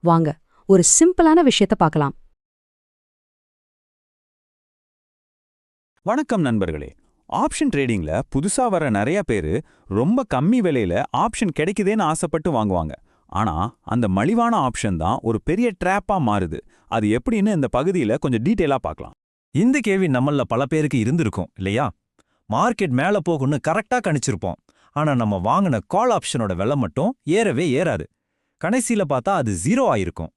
வாங்க ஒரு சிம்பிளான விஷயத்த பார்க்கலாம். வணக்கம் நண்பர்களே. ஆப்ஷன் ட்ரேடிங்ல புதுசா வர நிறைய பேரு ரொம்ப கம்மி விலையில ஆப்ஷன் கிடைக்குதேன்னு ஆசைப்பட்டு வாங்குவாங்க. ஆனா அந்த மலிவான ஆப்ஷன் தான் ஒரு பெரிய ட்ராப்பா மாறுது. அது எப்படின்னு இந்த பகுதியில கொஞ்சம் டீட்டெயிலா பார்க்கலாம். இந்த கேள்வி நம்மள பல பேருக்கு இருந்திருக்கும் இல்லையா? மார்க்கெட் மேல போகும்னு கரெக்டா கணிச்சிருப்போம். ஆனா நம்ம வாங்கின கால் ஆப்ஷனோட விலை மட்டும் ஏறவே ஏறாது. கடைசியில பார்த்தா அது 0 ஆயிருக்கும்.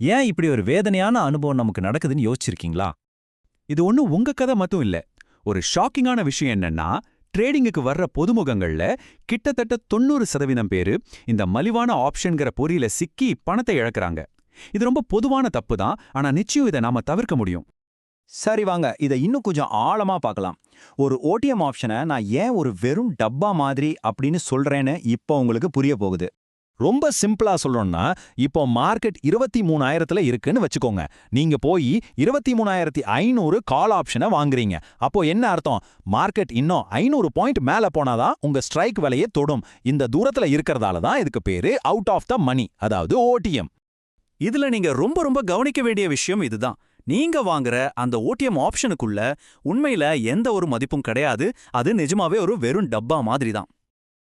ஏன் இப்படி ஒரு வேதனையான அனுபவம் நமக்கு நடக்குதுன்னு யோசிச்சிருக்கீங்களா? இது ஒன்றும் உங்க கதை மட்டும் இல்ல. ஒரு ஷாக்கிங்கான விஷயம் என்னன்னா, ட்ரேடிங்குக்கு வர்ற பொதுமுகங்கள்ல கிட்டத்தட்ட 90% பேரு இந்த மலிவான ஆப்ஷன்கிற பொறியில சிக்கி பணத்தை இழக்கறாங்க. இது ரொம்ப பொதுவான தப்பு தான், ஆனா நிச்சயம் இதை நாம தவிர்க்க முடியும். சரி வாங்க, இதை இன்னும் கொஞ்சம் ஆழமா பார்க்கலாம். ஒரு ஓடிஎம் ஆப்ஷனை நான் ஏன் ஒரு வெறும் டப்பா மாதிரி அப்படின்னு சொல்றேன்னு இப்போ உங்களுக்கு புரிய போகுது. ரொம்ப சிம்பிளா சொல்லணும்னா, இப்போ மார்க்கெட் 23,000ல இருக்குன்னு வச்சுக்கோங்க. நீங்க போய் 23,500 கால் ஆப்ஷனை வாங்குறீங்க. அப்போ என்ன அர்த்தம்? மார்க்கெட் இன்னும் 500 பாயிண்ட் மேல போனாதான் உங்க ஸ்ட்ரைக் விலையே தொடும். இந்த தூரத்துல இருக்கிறதால தான் இதுக்கு பேரு அவுட் ஆஃப் த மணி, அதாவது ஓடிஎம். இதுல நீங்க ரொம்ப ரொம்ப கவனிக்க வேண்டிய விஷயம் இதுதான். நீங்க வாங்குற அந்த ஓடிஎம் ஆப்ஷனுக்குள்ள உண்மையில எந்த ஒரு மதிப்பும் கிடையாது. அது நிஜமாவே ஒரு வெறும் டப்பா மாதிரி தான்.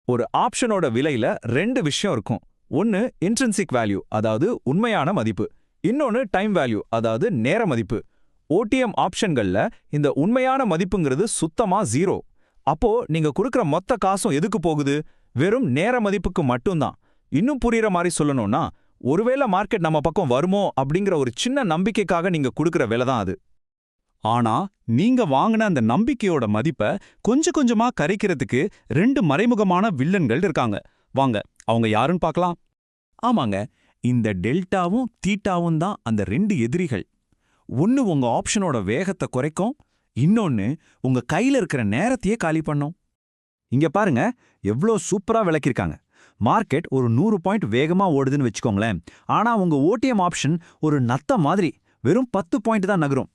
ஒரு ஆப்ஷனோட விலையில 2 விஷயம் இருக்கும். ஒன்னு இன்ட்ரின்சிக் வேல்யூ, அதாவது உண்மையான மதிப்பு. இன்னொன்னு டைம் வேல்யூ, அதாவது நேர மதிப்பு. ஓடிஎம் ஆப்ஷன்கள்ல இந்த உண்மையான மதிப்புங்கிறது சுத்தமா 0. அப்போ நீங்க கொடுக்கிற மொத்த காசும் எதுக்கு போகுது? வெறும் நேர மதிப்புக்கு மட்டும்தான். இன்னும் புரியுற மாதிரி சொல்லணும்னா, ஒருவேளை மார்க்கெட் நம்ம பக்கம் வருமோ அப்படிங்கிற ஒரு சின்ன நம்பிக்கைக்காக நீங்க கொடுக்கிற விலை தான் அது. ஆனா நீங்க வாங்கின அந்த நம்பிக்கையோட மதிப்பை கொஞ்சம் கொஞ்சமா கரைக்கிறதுக்கு 2 மறைமுகமான வில்லன்கள் இருக்காங்க. வாங்க, அவங்க யாருன்னு பார்க்கலாம். ஆமாங்க, இந்த டெல்டாவும் தீட்டாவும் தான் அந்த 2 எதிரிகள். ஒன்னு உங்க ஆப்ஷனோட வேகத்தை குறைக்கும், இன்னொன்னு உங்க கையில இருக்கிற நேரத்தையே காலி பண்ணும். இங்க பாருங்க, எவ்ளோ சூப்பரா விளக்கிருக்காங்க. மார்க்கெட் ஒரு 100 பாயிண்ட் வேகமா ஓடுதுன்னு வச்சுக்கோங்களேன். ஆனா உங்க ஓடிஎம் ஆப்ஷன் ஒரு நத்த மாதிரி வெறும் 10 பாயிண்ட் தான் நகரும்.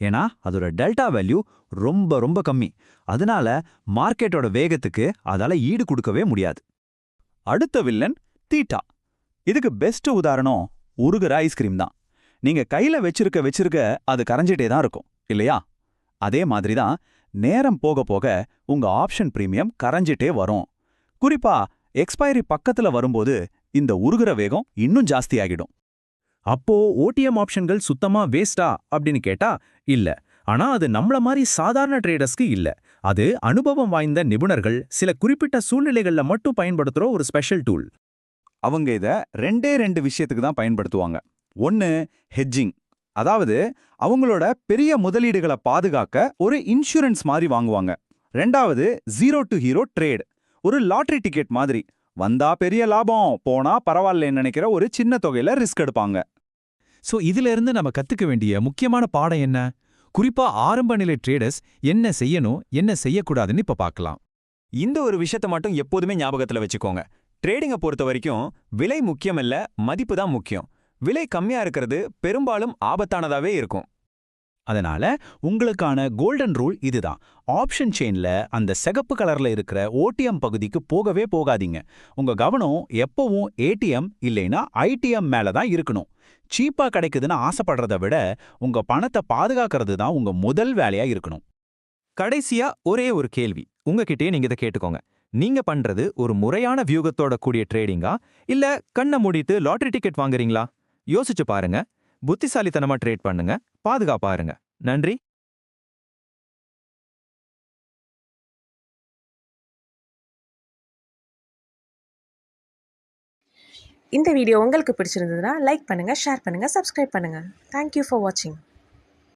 ஏன்னா அதோட டெல்டா வேல்யூ ரொம்ப ரொம்ப கம்மி. அதனால மார்க்கெட்டோட வேகத்துக்கு அதால ஈடு கொடுக்கவே முடியாது. அடுத்த வில்லன் தீட்டா. இதுக்கு பெஸ்ட் உதாரணம் உருகுற ஐஸ்கிரீம் தான். நீங்க கையில வச்சிருக்க அது கரைஞ்சிட்டே தான் இருக்கும் இல்லையா? அதே மாதிரி தான் நேரம் போக போக உங்க ஆப்ஷன் பிரீமியம் கரைஞ்சிட்டே வரும். குறிப்பா எக்ஸ்பைரி பக்கத்துல வரும்போது இந்த உருகுற வேகம் இன்னும் ஜாஸ்தியாகிடும். அப்போ ஓடிஎம் ஆப்ஷன்கள் சுத்தமா வேஸ்டா அப்படின்னு கேட்டா இல்ல. ஆனா அது நம்மள மாதிரி சாதாரண ட்ரேடர்ஸ்க்கு இல்ல. அது அனுபவம் வாய்ந்த நிபுணர்கள் சில குறிப்பிட்ட சூழ்நிலைகள்ல மட்டும் பயன்படுத்துற ஒரு ஸ்பெஷல் டூல். அவங்க இத 2 விஷயத்துக்கு தான் பயன்படுத்துவாங்க. ஒன்னு ஹெட்ஜிங், அதாவது அவங்களோட பெரிய முதலீடுகளை பாதுகாக்க ஒரு இன்சூரன்ஸ் மாதிரி வாங்குவாங்க. 2வது ஜீரோ டு ஹீரோ ட்ரேட், ஒரு லாட்டரி டிக்கெட் மாதிரி. வந்தா பெரிய லாபம், போனா பரவாயில்லன்னு நினைக்கிற ஒரு சின்ன தொகையில ரிஸ்க் எடுப்பாங்க. சோ இதுல இருந்து நம்ம கத்துக்க வேண்டிய முக்கியமான பாடம் என்ன? குறிப்பா ஆரம்ப நிலை ட்ரேடர்ஸ் என்ன செய்யணும், என்ன செய்யக்கூடாதுன்னு இப்ப பார்க்கலாம். இந்த ஒரு விஷயத்தை மட்டும் எப்போதுமே ஞாபகத்துல வச்சுக்கோங்க. ட்ரேடிங்கை பொறுத்த வரைக்கும் விலை முக்கியம் இல்ல, மதிப்பு தான் முக்கியம். விலை கம்மியா இருக்கிறது பெரும்பாலும் ஆபத்தானதாவே இருக்கும். அதனால உங்களுக்கான கோல்டன் ரூல் இதுதான். ஆப்ஷன் செயின்ல அந்த சிகப்பு கலர்ல இருக்கிற ஓடிஎம் பகுதிக்கு போகவே போகாதீங்க. உங்க கவனம் எப்பவும் ஏடிஎம் இல்லைன்னா ஐடிஎம் மேல தான் இருக்கணும். சீப்பா கிடைக்குதுன்னு ஆசைப்படுறத விட உங்க பணத்தை பாதுகாக்கிறது தான் உங்க முதல் வேலையா இருக்கணும். கடைசியா ஒரே ஒரு கேள்வி உங்ககிட்டயே நீங்க இதை கேட்டுக்கோங்க. நீங்க பண்றது ஒரு முறையான வியூகத்தோட கூடிய ட்ரேடிங்கா, இல்ல கண்ணை மூடிட்டு லாட்டரி டிக்கெட் வாங்குறீங்களா? யோசிச்சு பாருங்க. புத்திசாலித்தனமா ட்ரேட் பண்ணுங்க, பாதுகாப்பா இருங்க. நன்றி. இந்த வீடியோ உங்களுக்கு பிடிச்சிருந்ததுன்னா லைக் பண்ணுங்கள், ஷேர் பண்ணுங்கள், சப்ஸ்கிரைப் பண்ணுங்கள். தேங்க்யூ ஃபார் வாட்சிங்.